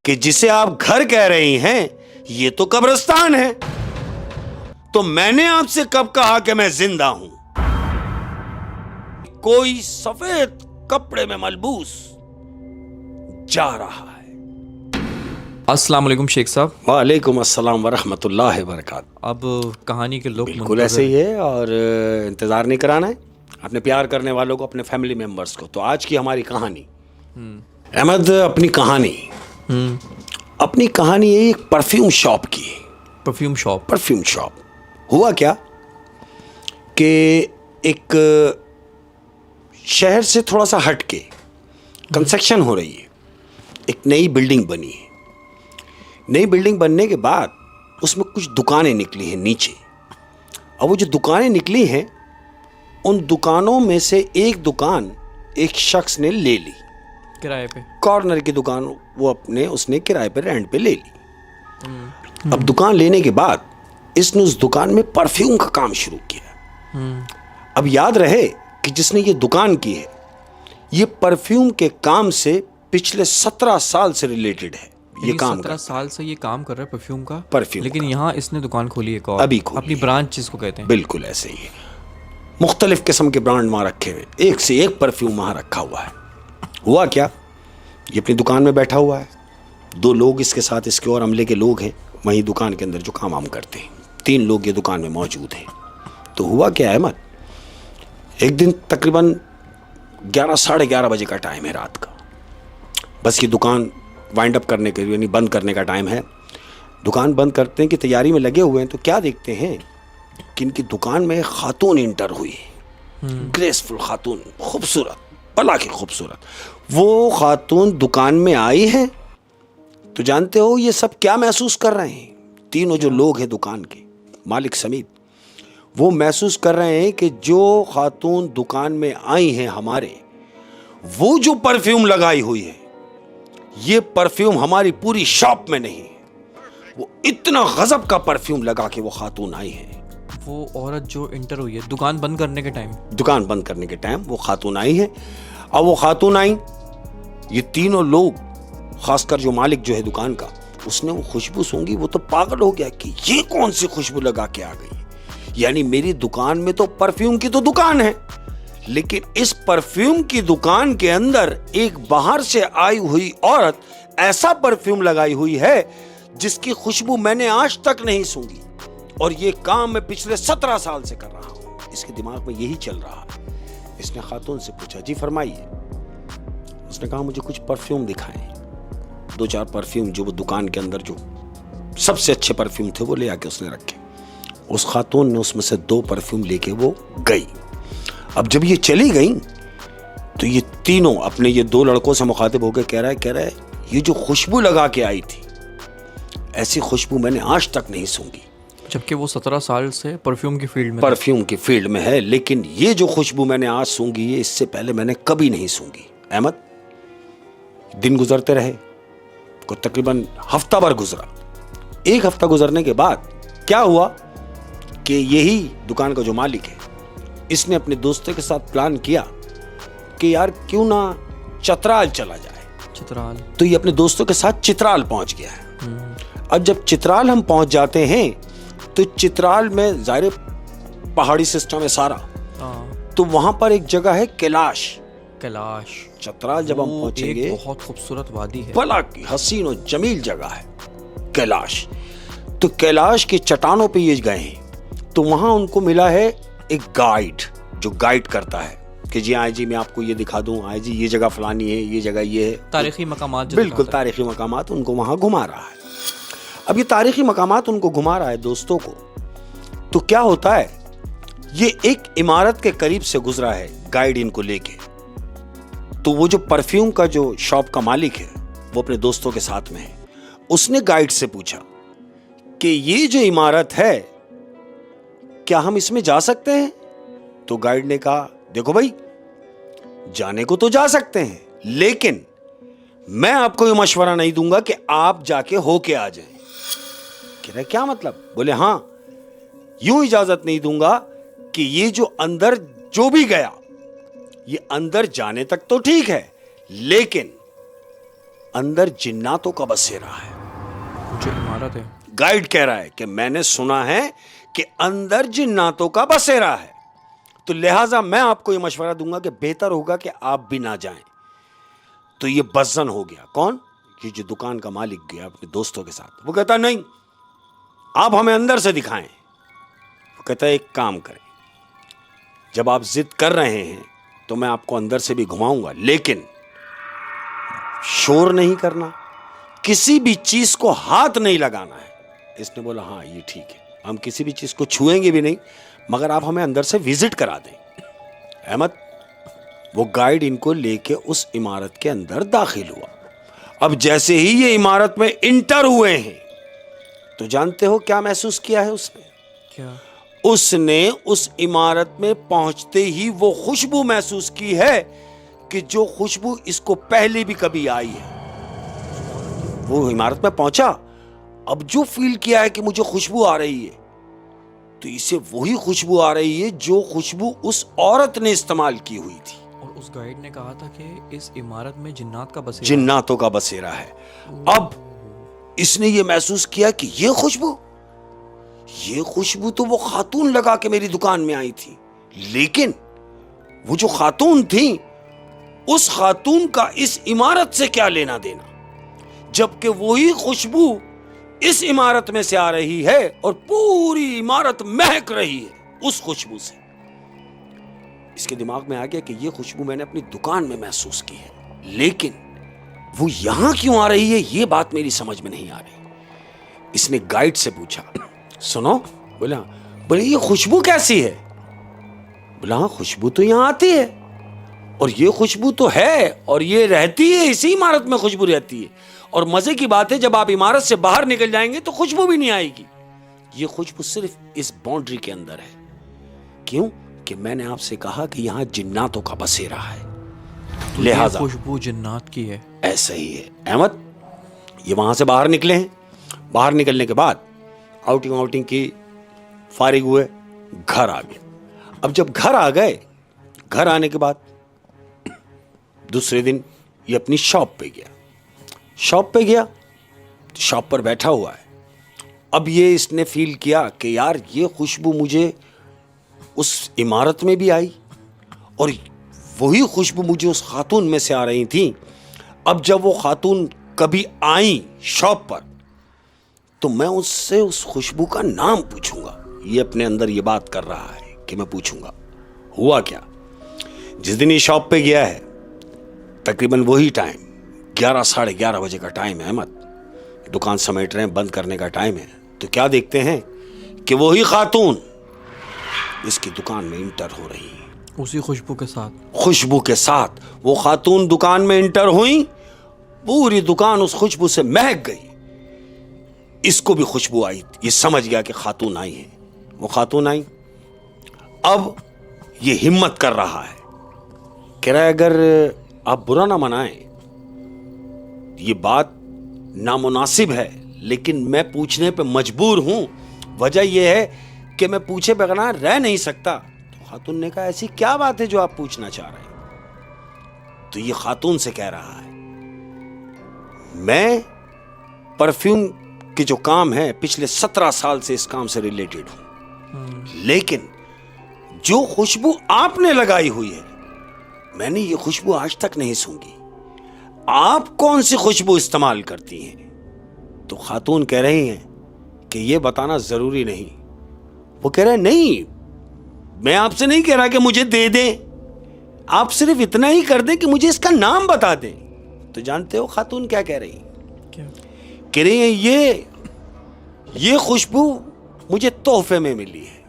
कि जिसे आप घर कह रही हैं ये तो कब्रिस्तान है। तो मैंने आपसे कब कहा कि मैं जिंदा हूं? कोई सफेद कपड़े में मलबूस जा रहा है। अस्सलाम वालेकुम शेख साहब। वालेकुम अस्सलाम वरहमतुल्लाहि वबरकातुहू। अब कहानी के लोग बिल्कुल ऐसे ही है और इंतजार नहीं कराना है अपने प्यार करने वालों को, अपने फैमिली मेंबर्स को। तो आज की हमारी कहानी, अहमद, अपनी कहानी है एक परफ्यूम शॉप की। Perfume shop. हुआ क्या कि एक शहर से थोड़ा सा हट के कंस्ट्रक्शन हो रही है, एक नई बिल्डिंग बनी है। नई बिल्डिंग बनने के बाद उसमें कुछ दुकानें निकली हैं नीचे। अब वो जो दुकानें निकली हैं, उन दुकानों में से एक दुकान एक शख्स ने ले ली किराए पे। कॉर्नर की दुकान वो उसने किराए पे, रेंट पे ले ली। अब दुकान लेने के बाद इसने उस दुकान में परफ्यूम का काम शुरू किया। अब याद रहे कि जिसने ये दुकान की है, ये परफ्यूम के काम से पिछले 17 साल से रिलेटेड है। ये काम 17 साल से ये काम कर रहा है परफ्यूम का। लेकिन का। यहाँ इसने दुकान खोली है अभी खोली अपनी ब्रांच जिसको कहते हैं। बिल्कुल ऐसे ही है। मुख्तलिफ किस्म के ब्रांड वहां रखे हुए, एक से एक परफ्यूम वहां रखा हुआ है। हुआ क्या, ये अपनी दुकान में बैठा हुआ है। 2 लोग इसके साथ, इसके और अमले के लोग हैं वहीं दुकान के अंदर जो काम वाम करते हैं। 3 लोग ये दुकान में मौजूद हैं। तो हुआ क्या अहमद, एक दिन तकरीबन 11 साढ़े 11 बजे का टाइम है रात का। बस ये दुकान वाइंड अप करने के लिए, यानी बंद करने का टाइम है। दुकान बंद करते हैं कि तैयारी में लगे हुए हैं, तो क्या देखते हैं कि इनकी दुकान में खातून इंटर हुई। ग्रेसफुल खातून, खूबसूरत, भला की खूबसूरत। वो खातून दुकान में आई है तो जानते हो ये सब क्या महसूस कर रहे हैं? तीनों जो लोग हैं दुकान के, मालिक समेत, वो महसूस कर रहे हैं कि जो खातून दुकान में आई हैं हमारे, वो जो परफ्यूम लगाई हुई है, ये परफ्यूम हमारी पूरी शॉप में नहीं। वो इतना गजब का परफ्यूम लगा के वो खातून आई है। वो औरत जो इंटर हुई है दुकान बंद करने के टाइम वो खातून आई है। अब वो खातून आई, ये तीनों लोग, खासकर जो मालिक जो है दुकान का, उसने वो खुशबू सूंघी, वो तो पागल हो गया कि ये कौन सी खुशबू लगा के आ गई। यानी मेरी दुकान में तो परफ्यूम की तो दुकान है, लेकिन इस परफ्यूम की दुकान के अंदर एक बाहर से आई हुई औरत ऐसा परफ्यूम लगाई हुई है जिसकी खुशबू मैंने आज तक नहीं सूंघी, और ये काम मैं पिछले 17 साल से कर रहा हूं। इसके दिमाग में यही चल रहा है। इसने खातून से पूछा, जी फरमाइए। उसने कहा मुझे कुछ परफ्यूम दिखाएं। 2-4 परफ्यूम जो वो दुकान के अंदर जो सबसे अच्छे परफ्यूम थे वो ले आके उसने रखे। उस खातून ने उसमें से 2 परफ्यूम लेके वो गई। अब जब ये चली गई तो ये तीनों अपने ये 2 लड़कों से मुखातिब होकर कह रहा है ये जो खुशबू लगा के आई थी, ऐसी खुशबू मैंने आज तक नहीं सूंघी। जबकि वो 17 साल से परफ्यूम की फील्ड में है, लेकिन ये जो खुशबू मैंने आज सूंघी है, इससे पहले मैंने कभी नहीं सूंघी। अहमद, दिन गुजरते रहे, को तकरीबन हफ्ता भर गुजरा। 1 हफ्ता गुजरने के बाद क्या हुआ कि यही दुकान का जो मालिक है, इसने अपने दोस्तों के साथ प्लान किया कि यार क्यों ना चित्राल चला जाए। तो ये अपने दोस्तों के साथ चित्राल पहुंच गया है। अब जब चित्राल हम पहुंच जाते हैं तो चित्राल में ज़ाहिर पहाड़ी सिस्टम है सारा, तो वहां पर एक जगह है कैलाश। चित्राल जब हम पहुंचेंगे, बहुत खूबसूरत वादी है, भला की हसीन और जमील जगह है कैलाश। तो कैलाश के चट्टानों पे ये गए हैं, तो वहां उनको मिला है एक गाइड जो गाइड करता है कि जी आए जी मैं आपको ये दिखा दूं, आए जी ये जगह फलानी है, ये जगह ये है, तारीखी मकामात। बिल्कुल तारीखी मकामात उनको वहां घुमा रहा है। अब ये तारीखी मकामात उनको घुमा रहा है दोस्तों को, तो क्या होता है, ये एक इमारत के करीब से गुजरा है गाइड इनको लेके। तो वो जो परफ्यूम का जो शॉप का मालिक है वो अपने दोस्तों के साथ में है। उसने गाइड से पूछा कि ये जो इमारत है क्या हम इसमें जा सकते हैं? तो गाइड ने कहा देखो भाई, जाने को तो जा सकते हैं, लेकिन मैं आपको ये मशवरा नहीं दूंगा कि आप जाके होके आ जाएं। कह रहे क्या मतलब? बोले हाँ, यूं इजाजत नहीं दूंगा कि ये जो अंदर जो भी गया, ये अंदर जाने तक तो ठीक है, लेकिन अंदर जिन्नातों का बसेरा है। जो इमारत है, गाइड कह रहा है कि मैंने सुना है कि अंदर जिन्नातों का बसेरा है, तो लिहाजा मैं आपको यह मशवरा दूंगा कि बेहतर होगा कि आप भी ना जाएं। तो ये बज़न हो गया। कौन? ये जो दुकान का मालिक गया अपने दोस्तों के साथ। वो कहता नहीं, आप हमें अंदर से दिखाएं। वो कहता है एक काम करें, जब आप जिद कर रहे हैं तो मैं आपको अंदर से भी घुमाऊंगा, लेकिन शोर नहीं करना, किसी भी चीज को हाथ नहीं लगाना है। इसने बोला हाँ ये ठीक है, हम किसी भी चीज को छुएंगे भी नहीं, मगर आप हमें अंदर से विजिट करा दें। अहमद, वो गाइड इनको लेके उस इमारत के अंदर दाखिल हुआ। अब जैसे ही ये इमारत में इंटर हुए हैं तो जानते हो क्या महसूस किया है उसने? क्या? उसने उस इमारत में पहुंचते ही वो खुशबू महसूस की है कि जो खुशबू इसको पहले भी कभी आई है। वो इमारत में पहुंचा, अब जो फील किया है कि मुझे खुशबू आ रही है, तो इसे वही खुशबू आ रही है जो खुशबू उस औरत ने इस्तेमाल की हुई थी। और उस गाइड ने कहा था कि इस इमारत में जिन्नात का बसेरा, जिन्नातों का बसेरा है। अब इसने ये महसूस किया कि ये खुशबू तो वो खातून लगा के मेरी दुकान में आई थी, लेकिन वो जो खातून थी, उस खातून का इस इमारत से क्या लेना देना, जबकि वही खुशबू इस इमारत में से आ रही है और पूरी इमारत महक रही है उस खुशबू से। इसके दिमाग में आ गया कि ये खुशबू मैंने अपनी दुकान में महसूस की है, लेकिन वो यहां क्यों आ रही है, ये बात मेरी समझ में नहीं आ रही। इसने गाइड से पूछा, सुनो, बोले ये खुशबू कैसी है? बोला हाँ खुशबू तो यहां आती है, और ये खुशबू तो है, और ये रहती है, इसी इमारत में खुशबू रहती है, और मजे की बात है जब आप इमारत से बाहर निकल जाएंगे तो खुशबू भी नहीं आएगी। ये खुशबू सिर्फ इस बाउंड्री के अंदर है। क्यों? कि मैंने आपसे कहा कि यहां जिन्नातों का बसेरा है, तो लिहाजा खुशबू जिन्नात की है। ऐसा ही है अहमद। ये वहां से बाहर निकले हैं, बाहर निकलने के बाद आउटिंग की, फारिग हुए, घर आ गए। अब जब घर आ गए, घर आने के बाद दूसरे दिन ये अपनी शॉप पे गया। शॉप पर बैठा हुआ है। अब ये इसने फील किया कि यार ये खुशबू मुझे उस इमारत में भी आई, और वही खुशबू मुझे उस खातून में से आ रही थी। अब जब वो खातून कभी आई शॉप पर, तो मैं उससे उस खुशबू का नाम पूछूंगा। ये अपने अंदर ये बात कर रहा है कि मैं पूछूंगा। हुआ क्या, जिस दिन ये शॉप पे गया है, तकरीबन वही टाइम 11 साढ़े 11 बजे का टाइम है अहमद। दुकान समेट रहे हैं, बंद करने का टाइम है, तो क्या देखते हैं कि वही खातून इसकी दुकान में इंटर हो रही है, उसी खुशबू के साथ। वो खातून दुकान में इंटर हुई, पूरी दुकान उस खुशबू से महक गई। इसको भी खुशबू आई, ये समझ गया कि खातून आई है। वो खातून आई, अब ये हिम्मत कर रहा है, कह रहा है अगर आप बुरा ना मनाएं, ये बात नामुनासिब है, लेकिन मैं पूछने पे मजबूर हूं। वजह यह है कि मैं पूछे बगैर रह नहीं सकता। तो खातून ने कहा ऐसी क्या बात है जो आप पूछना चाह रहे हैं? तो ये खातून से कह रहा है, मैं परफ्यूम के जो काम है पिछले 17 साल से इस काम से रिलेटेड हूं, लेकिन जो खुशबू आपने लगाई हुई है, मैंने ये खुशबू आज तक नहीं सूंघी। आप कौन सी खुशबू इस्तेमाल करती हैं? तो खातून कह रही हैं कि ये बताना जरूरी नहीं। वो कह रहा है नहीं, मैं आपसे नहीं कह रहा कि मुझे दे दें, आप सिर्फ इतना ही कर दें कि मुझे इसका नाम बता दें। तो जानते हो खातून क्या कह रही? क्या कह रही है, ये खुशबू मुझे तोहफे में मिली है,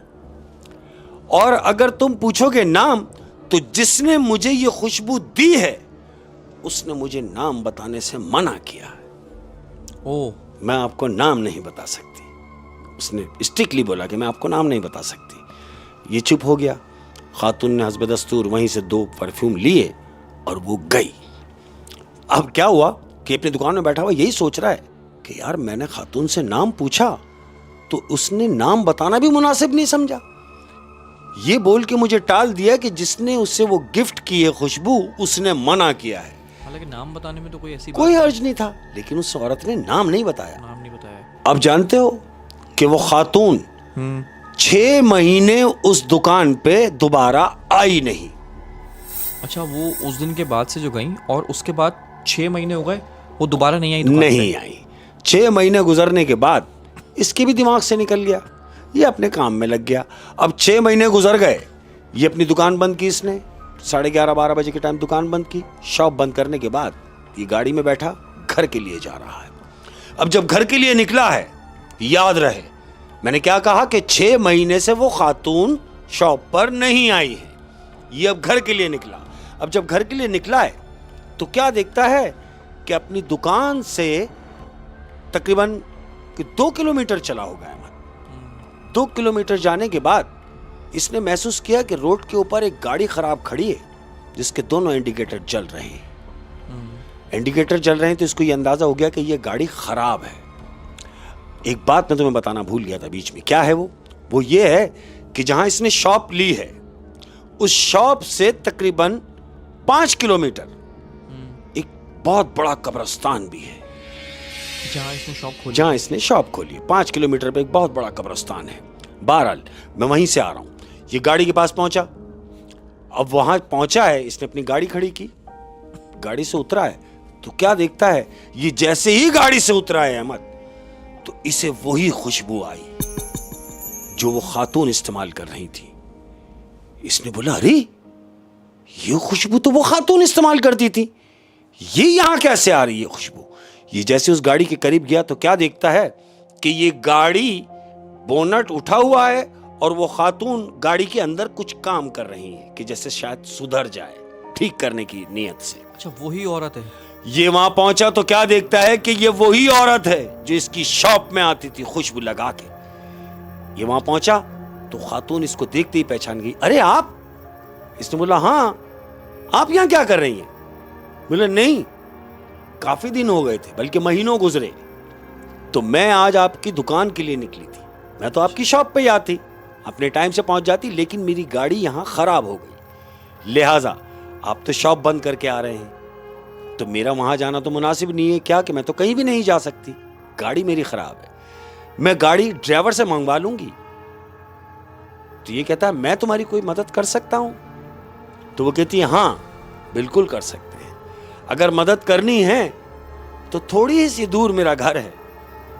और अगर तुम पूछोगे नाम, तो जिसने मुझे ये खुशबू दी है उसने मुझे नाम बताने से मना किया है। ओ, मैं आपको नाम नहीं बता सकती। उसने स्ट्रिक्टली बोला कि मैं आपको नाम नहीं बता सकती। ये चुप हो गया। खातून ने हस्ब दस्तूर वहीं से 2 परफ्यूम लिए और वो गई। अब क्या हुआ कि अपनी दुकान में बैठा हुआ यही सोच रहा है कि यार मैंने खातून से नाम पूछा तो उसने नाम बताना भी मुनासिब नहीं समझा। ये बोल के मुझे टाल दिया कि जिसने उससे वो गिफ्ट की है खुशबू, उसने मना किया है। हालांकि नाम बताने में तो कोई ऐसी कोई हर्ज नहीं था, लेकिन उस औरत ने नाम नहीं बताया। नाम नहीं बताया। अब जानते हो कि वो खातून 6 महीने उस दुकान पे दोबारा आई नहीं। अच्छा, वो उस दिन के बाद से जो गई और उसके बाद 6 महीने हो गए वो दोबारा नहीं आई दुकान नहीं पे? आई। 6 महीने गुजरने के बाद इसके भी दिमाग से निकल गया, ये अपने काम में लग गया। अब 6 महीने गुजर गए, ये अपनी दुकान बंद की इसने, 11:30-12 बजे के टाइम दुकान बंद की। शॉप बंद करने के बाद ये गाड़ी में बैठा घर के लिए जा रहा है। अब जब घर के लिए निकला है, याद रहे मैंने क्या कहा कि 6 महीने से वो खातून शॉप पर नहीं आई है। ये अब घर के लिए निकला। अब जब घर के लिए निकला है तो क्या देखता है कि अपनी दुकान से तकरीबन 2 किलोमीटर चला होगा। 2 किलोमीटर जाने के बाद इसने महसूस किया कि रोड के ऊपर एक गाड़ी खराब खड़ी है जिसके दोनों इंडिकेटर जल रहे हैं। इंडिकेटर जल रहे हैं तो इसको ये अंदाजा हो गया कि ये गाड़ी खराब है। एक बात मैं तुम्हें बताना भूल गया था बीच में, क्या है वो ये है कि जहां इसने शॉप ली है उस शॉप से तकरीबन 5 किलोमीटर एक बहुत बड़ा कब्रिस्तान भी है। जहां इसने शॉप खोली 5 किलोमीटर पे एक बहुत बड़ा कब्रिस्तान है। बहरहाल मैं वहीं से आ रहा हूं। ये गाड़ी के पास पहुंचा। अब वहां पहुंचा है, इसने अपनी गाड़ी खड़ी की, गाड़ी से उतरा है तो क्या देखता है, ये जैसे ही गाड़ी से उतरा है अहमद, तो इसे वही खुशबू आई जो वो खातून इस्तेमाल कर रही थी। इसने बोला, अरे ये खुशबू तो वो खातून इस्तेमाल करती थी, ये यहां कैसे आ रही है खुशबू। ये जैसे उस गाड़ी के करीब गया तो क्या देखता है कि ये गाड़ी बोनट उठा हुआ है और वो खातून गाड़ी के अंदर कुछ काम कर रही है कि जैसे शायद सुधर जाए, ठीक करने की नीयत से। अच्छा, वही औरत है। ये वहां पहुंचा तो क्या देखता है कि ये वही औरत है जो इसकी शॉप में आती थी खुशबू लगा के। ये वहां पहुंचा तो खातून इसको देखते ही पहचान गई। अरे आप? इसने बोला, हाँ, आप यहां क्या कर रही हैं? बोला, नहीं, काफी दिन हो गए थे, बल्कि महीनों गुजरे, तो मैं आज आपकी दुकान के लिए निकली थी। मैं तो आपकी शॉप पे ही आती, अपने टाइम से पहुंच जाती, लेकिन मेरी गाड़ी यहां खराब हो गई, लिहाजा आप तो शॉप बंद करके आ रहे हैं तो मेरा वहां जाना तो मुनासिब नहीं है क्या, कि मैं तो कहीं भी नहीं जा सकती, गाड़ी मेरी खराब है, मैं गाड़ी ड्राइवर से मंगवा लूंगी। तो ये कहता है, मैं तुम्हारी कोई मदद कर सकता हूं? तो वो कहती है, हाँ बिल्कुल कर सकते हैं, अगर मदद करनी है तो थोड़ी सी दूर मेरा घर है,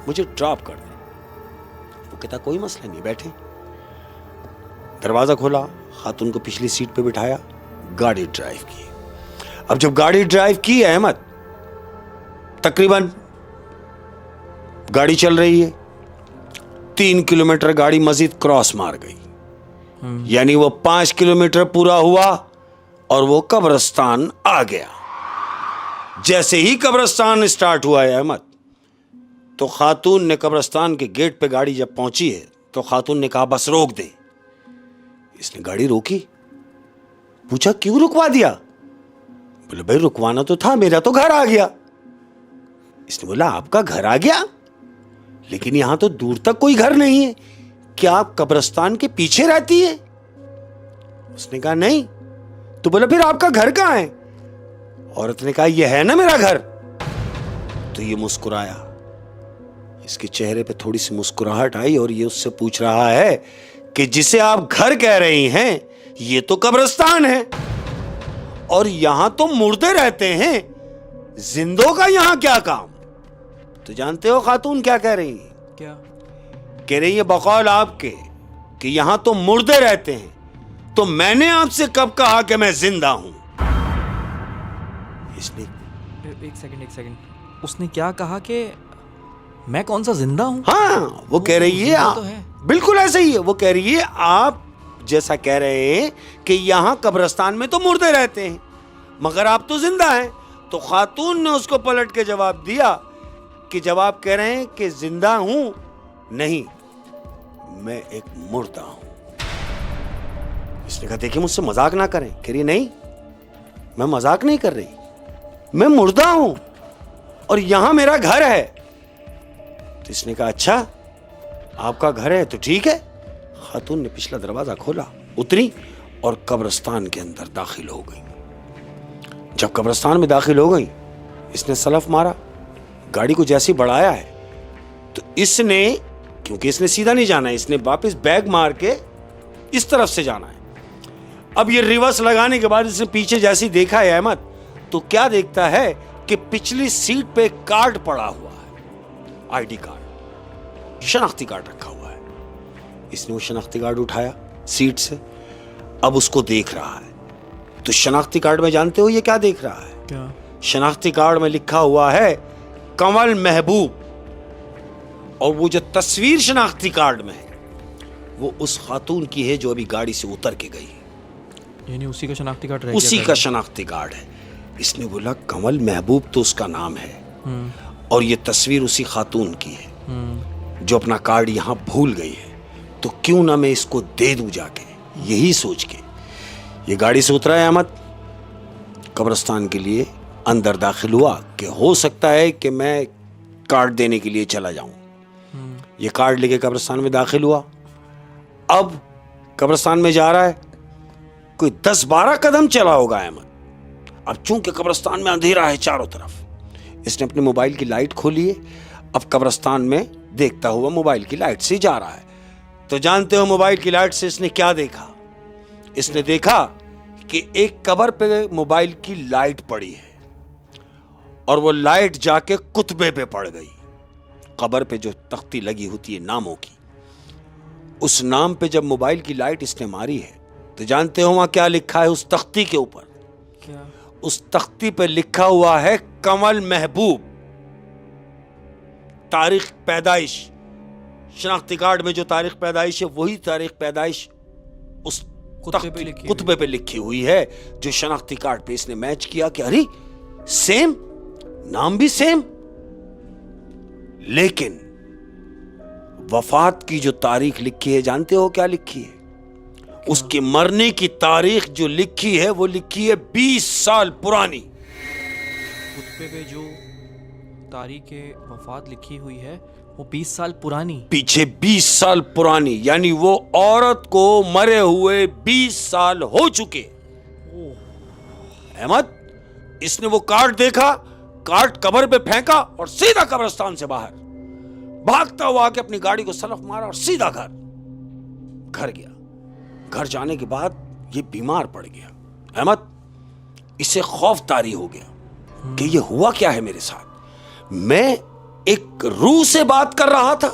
मुझे ड्रॉप कर दे। वो कहता, कोई मसला नहीं, बैठे। दरवाजा खोला, खातून को पिछली सीट पे बिठाया, गाड़ी ड्राइव की। अब जब गाड़ी ड्राइव की अहमद, तकरीबन गाड़ी चल रही है, 3 किलोमीटर गाड़ी मजीद क्रॉस मार गई, यानी वो 5 किलोमीटर पूरा हुआ और वो कब्रिस्तान आ गया। जैसे ही कब्रिस्तान स्टार्ट हुआ है अहमद, तो खातून ने कब्रिस्तान के गेट पे गाड़ी जब पहुंची है तो खातून ने कहा, बस रोक दे। इसने गाड़ी रोकी। पूछा, क्यों रुकवा दिया? बोले, भाई रुकवाना तो था, मेरा तो घर आ गया। इसने बोला, आपका घर आ गया, लेकिन यहां तो दूर तक कोई घर नहीं है, क्या आप कब्रिस्तान के पीछे रहती है? उसने कहा, नहीं। तो बोला, फिर आपका घर कहां है? औरत ने कहा, यह है ना मेरा घर। तो ये मुस्कुराया, इसके चेहरे पे थोड़ी सी मुस्कुराहट आई और ये उससे पूछ रहा है कि जिसे आप घर कह रही हैं, ये तो कब्रिस्तान है और यहां तो मुर्दे रहते हैं, जिंदों का यहां क्या काम? तो जानते हो खातून क्या कह रही है? क्या कह रही है, बकौल आपके कि यहां तो मुर्दे रहते हैं, तो मैंने आपसे कब कहा कि मैं जिंदा हूं? इसने एक सेकंड, उसने क्या कहा कि मैं कौन सा जिंदा हूं? हाँ, वो कह रही है, तो है। बिल्कुल ऐसे ही है। वो कह रही है, आप जैसा कह रहे हैं कि यहां कब्रिस्तान में तो मुर्दे रहते हैं, मगर आप तो जिंदा हैं। तो खातून ने उसको पलट के जवाब दिया कि जब आप कह रहे हैं कि जिंदा हूं, नहीं, मैं एक मुर्दा हूं। इसने कहा, देखिए मुझसे मजाक ना करें। कह रही, नहीं, मैं मजाक नहीं कर रही, मैं मुर्दा हूं और यहां मेरा घर है। तो इसने कहा, अच्छा आपका घर है तो ठीक है। खातून ने पिछला दरवाजा खोला, उतरी और कब्रिस्तान के अंदर दाखिल हो गई। जब कब्रिस्तान में दाखिल हो गई, इसने सलफ मारा, गाड़ी को जैसे ही बढ़ाया है तो इसने, क्योंकि इसने सीधा नहीं जाना है, इसने वापस बैग मार के इस तरफ से जाना है। अब ये रिवर्स लगाने के बाद इसने पीछे जैसे ही देखा है अहमद, तो क्या देखता है कि पिछली सीट पे कार्ड पड़ा हुआ है, आईडी कार्ड, शनाख्ती कार्ड रखा हुआ है। इसने वो शनाख्ती कार्ड उठाया सीट से, अब उसको देख रहा है। तो शनाख्ती कार्ड में जानते हो ये क्या देख रहा है? क्या? शनाख्ती कार्ड में लिखा हुआ है कमल महबूब, और वो जो तस्वीर शनाख्ती कार्ड में है वो उस खातून की है जो अभी गाड़ी से उतर के गई। यानी उसी का शनाख्ती कार्ड रह उसी गया का शनाख्ती कार्ड है। इसने बोला कमल महबूब तो उसका नाम है, और ये तस्वीर उसी खातून की है जो अपना कार्ड यहाँ भूल गई है, तो क्यों ना मैं इसको दे दूं जाके। यही सोच के ये गाड़ी से उतरा है अहमद, कब्रिस्तान के लिए अंदर दाखिल हुआ कि हो सकता है कि मैं कार्ड देने के लिए चला जाऊं। ये कार्ड लेके कब्रिस्तान में दाखिल हुआ। अब कब्रिस्तान में जा रहा है, कोई 10-12 कदम चला होगा अहमद। अब चूंकि कब्रिस्तान में अंधेरा है चारों तरफ, इसने अपने मोबाइल की लाइट खोली है। अब कब्रिस्तान में देखता हुआ मोबाइल की लाइट से जा रहा है। तो जानते हो मोबाइल की लाइट से इसने क्या देखा? इसने देखा कि एक कब्र पे मोबाइल की लाइट पड़ी है, और वो लाइट जाके कुतबे पे पड़ गई। कब्र पे जो तख्ती लगी होती है नामों की, उस नाम पे जब मोबाइल की लाइट इसने मारी है, तो जानते हो वहां क्या लिखा है उस तख्ती के ऊपर? क्या? उस तख्ती पे लिखा हुआ है कमल महबूब। तारीख पैदाइश, शनाख्ती कार्ड में जो तारीख पैदाइश है वही तारीख पैदाइश उस कुतबे पे लिखी हुई है, जो शनाख्ती कार्ड पे इसने मैच किया कि अरे सेम, नाम भी सेम, लेकिन वफात की जो तारीख लिखी है जानते हो क्या लिखी है? उसके मरने की तारीख जो लिखी है वो लिखी है 20 साल पुरानी। कुतबे पे जो तारीख वफात लिखी हुई है वो 20 साल पुरानी, पीछे 20 साल पुरानी, यानी वो औरत को मरे हुए 20 साल हो चुके। अहमद, इसने वो कार्ड देखा, कार्ड कब्र पे फेंका और सीधा कब्रिस्तान से बाहर भागता हुआ आके अपनी गाड़ी को सलफ मारा और सीधा घर गया। घर जाने के बाद ये बीमार पड़ गया। अहमद, इसे खौफ तारी हो गया कि ये हुआ क्या है मेरे साथ। मैं एक रूह से बात कर रहा था,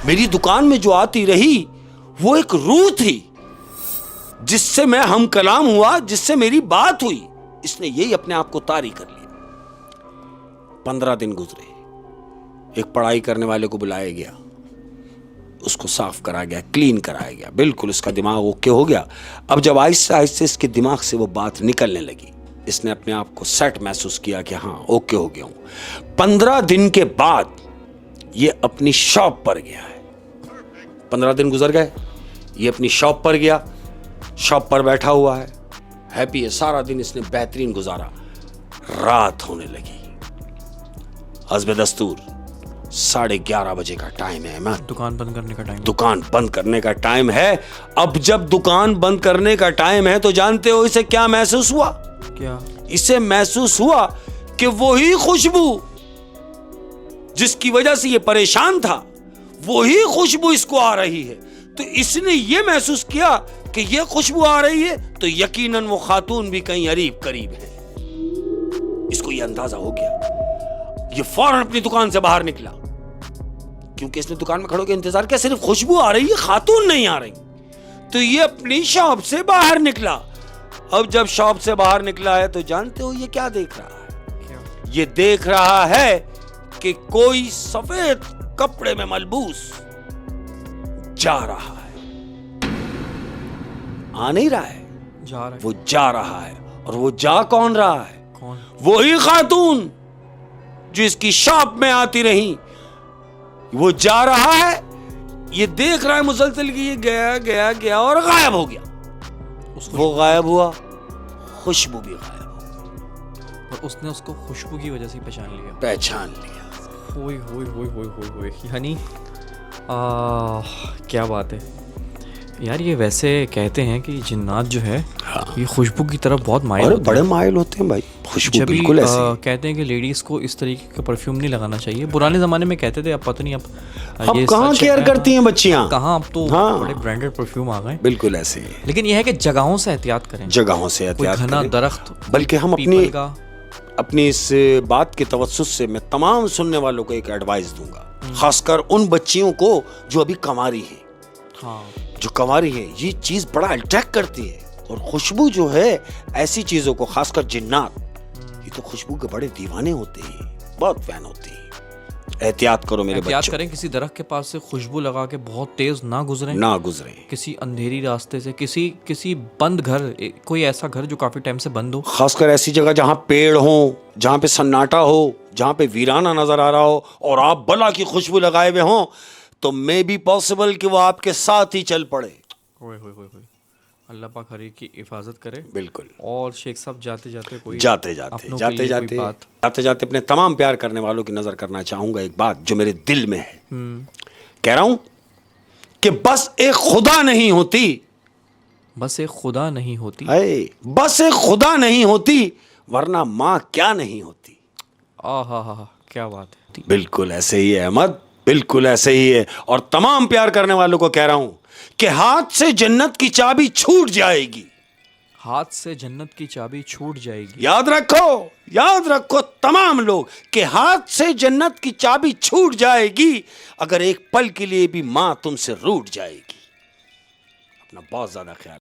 मेरी दुकान में जो आती रही वो एक रूह थी जिससे मैं हम कलाम हुआ, जिससे मेरी बात हुई। इसने यही अपने आप को तारी कर लिया। 15 दिन गुजरे, एक पढ़ाई करने वाले को बुलाया गया, उसको साफ करा गया, क्लीन कराया गया, बिल्कुल उसका दिमाग ओके हो गया। अब जब आहिस्ते आहिस्ते इसके दिमाग से वो बात निकलने लगी, इसने अपने आप को सेट महसूस किया कि हाँ ओके हो गया हूं। 15 दिन के बाद ये अपनी शॉप पर गया है। 15 दिन गुजर गए, ये अपनी शॉप पर गया, शॉप पर बैठा हुआ है, हैप्पी है, सारा दिन इसने बेहतरीन गुजारा। रात होने लगी, हस्ब दस्तूर 11:30 बजे का टाइम है। मैं दुकान बंद करने का टाइम, दुकान बंद करने का टाइम है। अब जब दुकान बंद करने का टाइम है तो जानते हो इसे क्या महसूस हुआ? क्या? इसे महसूस हुआ कि वही खुशबू जिसकी वजह से ये परेशान था, वही खुशबू इसको आ रही है। तो इसने ये महसूस किया कि ये खुशबू आ रही है तो यकीनन वो खातून भी कहीं करीब करीब है। इसको ये अंदाजा हो गया। ये फौरन अपनी दुकान से बाहर निकला, क्योंकि इसने दुकान में खड़े होकर इंतजार किया, सिर्फ खुशबू आ रही है, खातून नहीं आ रही। तो ये अपनी शॉप से बाहर निकला। अब जब शॉप से बाहर निकला है तो जानते हो ये क्या देख रहा है? क्या? ये देख रहा है कि कोई सफेद कपड़े में मलबूस जा रहा है। आ नहीं रहा है, जा रहा है। वो जा रहा है। और वो जा कौन रहा है? कौन? वही खातून जो इसकी शॉप में आती रही, वो जा रहा है। ये देख रहा है मुसलसल कि ये गया गया गया और गायब हो गया। वो गायब हुआ, खुशबू भी गायब हो, और उसने उसको खुशबू की वजह से पहचान लिया। होय यानी क्या बात है यार ये वैसे कहते हैं कि जिन्नात जो है हाँ। ये खुशबू की तरफ बहुत माहिर अरे होते बड़े हैं। माइल होते हैं भाई, खुशबू जब भी बिल्कुल ऐसी कहते हैं कि लेडीज को इस तरीके का परफ्यूम नहीं लगाना चाहिए। पुराने जमाने में कहते थे, अब पता नहीं अब अब ये कहाँ सच केयर है, करती हैं बच्चियाँ, कहाँ अब तो हाँ। बड़े ब्रांडेड परफ्यूम आ गए। बिल्कुल ऐसे ही लेकिन यह है कि जगहों से एहतियात करें, जगहों से कोई एहतियात घना करें। दरख्त, बल्कि हम पीपल का। अपनी इस बात के तवस्सुस से मैं तमाम सुनने वालों को एक एडवाइस दूंगा, खासकर उन बच्चियों को जो अभी कंवारी हैं। हाँ जो कंवारी है ये चीज बड़ा अट्रैक्ट करती है, और खुशबू जो है ऐसी चीजों को, खासकर जिन्नात, ये तो खुशबू के बड़े दीवाने होते हैं, बहुत फैन होते हैं। एहतियात करो मेरे एहतियात बच्चों, करें, किसी दरख्त के पास से खुशबू लगा के बहुत तेज ना गुजरें, ना गुजरे। किसी अंधेरी रास्ते से, किसी बंद घर, कोई ऐसा घर जो काफी टाइम से बंद हो। खासकर ऐसी जगह जहां पेड़ हो, जहां पे सन्नाटा हो, जहां पे वीराना नजर आ रहा हो, और आप बला की खुशबू लगाए हुए हो, तो मे बी पॉसिबल कि वो आपके साथ ही चल पड़े। ओए होए होए होए, अल्लाह पाक हर एक की हिफाजत करे। बिल्कुल। और शेख साहब जाते जाते कोई जाते जाते अपनों के जाते लिए जाते कोई बात। जाते जाते अपने तमाम प्यार करने वालों की नजर करना चाहूंगा एक बात जो मेरे दिल में है। कह रहा हूं कि बस एक खुदा नहीं होती, बस एक खुदा नहीं होती, बस एक खुदा नहीं होती, वरना माँ क्या नहीं होती। आहा, क्या बात है। बिल्कुल ऐसे ही है अहमद, बिल्कुल ऐसे ही है। और तमाम प्यार करने वालों को कह रहा हूं कि हाथ से जन्नत की चाबी छूट जाएगी। हाथ से जन्नत की चाबी छूट जाएगी। याद रखो तमाम लोग कि हाथ से जन्नत की चाबी छूट जाएगी अगर एक पल के लिए भी मां तुमसे रूठ जाएगी। अपना बहुत ज्यादा ख्याल